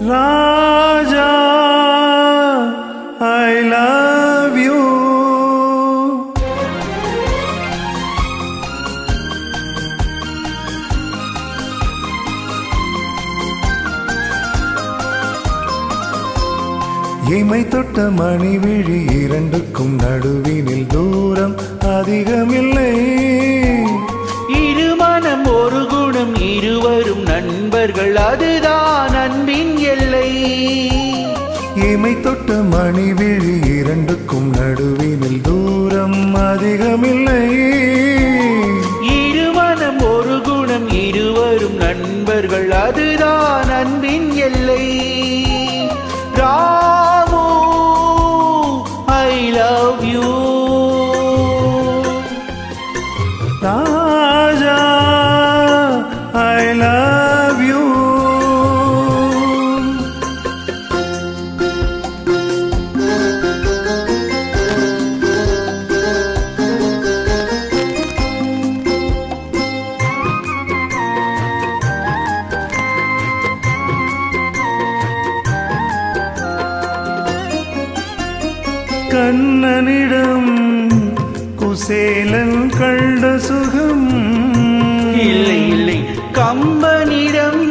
Raja I love you. இமை தொட்ட மணி விழி இரண்டுக்கும் நடுவினில் தூரம் அதிகமில்லை. இருமனம் ஒரு குணம் இருவரும் நண்பர்கள் அதுதான் அன்பின் எல்லை. இமை தொட்ட மணி விழி இரண்டுக்கும் நடுவினில் தூரம் அதிகமில்லை. இருமனம் ஒரு குணம் இருவரும் நண்பர்கள் அதுதான் அன்பின் எல்லை. Ramu I love you. Raja I love you. கண்ணனிடம் Kuselan கண்ட சுகம் இல்லை இல்லை, கம்பனிடம்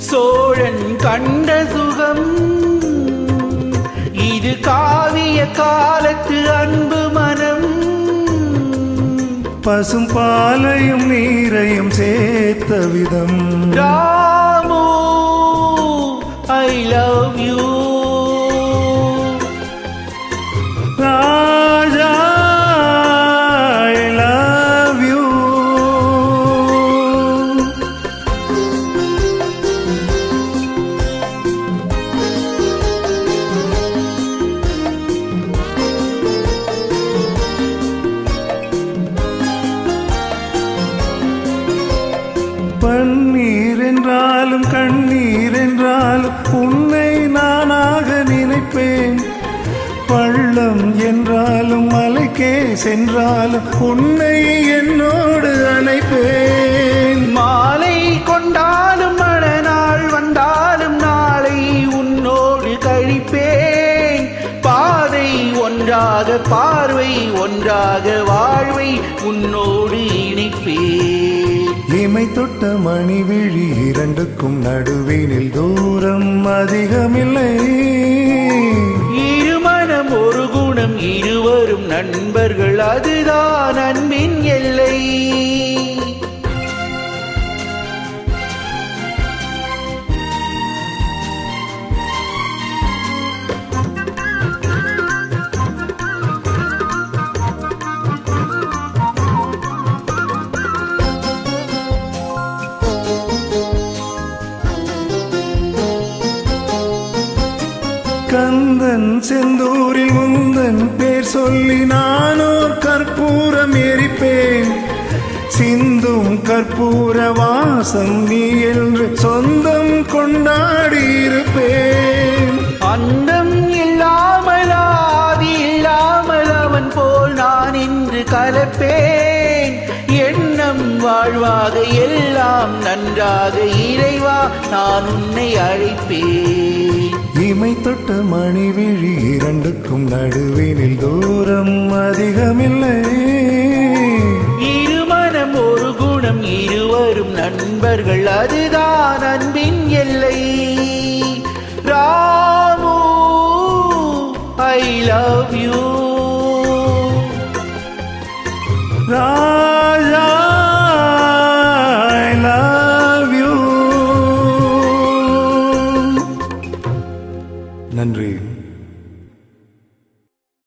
சோழன் கண்ட சுகம். இது காவிய காலத்து அன்பு மனம். பசும் பாலையும் நீரையும் சேர்த்த விதம். Ramu I love you. Raja I love you. பன்னீர் என்றாலும் கண்ணீர் என்றாலும் உன்னை நானாக நினைப்பேன். பள்ளம் என்றாலும் மலைக்கே சென்றாலும் உன்னை என்னோடு அணைப்பேன். மாலை கொண்டாலும் மணநாள் வந்தாலும் நாளை உன்னோடு கழிப்பேன். பாதை ஒன்றாக பார்வை ஒன்றாக வாழ்வை உன்னோடு இணைப்பேன். இமை தொட்ட மணி விழி இரண்டுக்கும் நடுவினில் தூரம் அதிகமில்லை. இருமனம் ஒரு குணம் இருவரும் நண்பர்கள் அதுதான் அன்பின் எல்லை. கந்தன் செந்தூரில் உந்தன் பேர் சொல்லி நானோர் கற்பூரம் எரிப்பேன். சிந்தும் கற்பூர வாசம் நீ என்று சொந்தம் கொண்டாடி இருப்பேன். அந்தம் இல்லாமல் ஆதி இல்லாமல் அவன் போல் நான் இன்று கலப்பேன். எண்ணம் வாழ்வாக எல்லாம் நன்றாக இறைவா நான் உன்னை அழைப்பேன். இமை தொட்ட மணி விழி இரண்டுக்கும் நடுவினில் தூரம் அதிகமில்லை. இருமனம் ஒரு குணம் இருவரும் நண்பர்கள் அதுதான் அன்பின் எல்லை.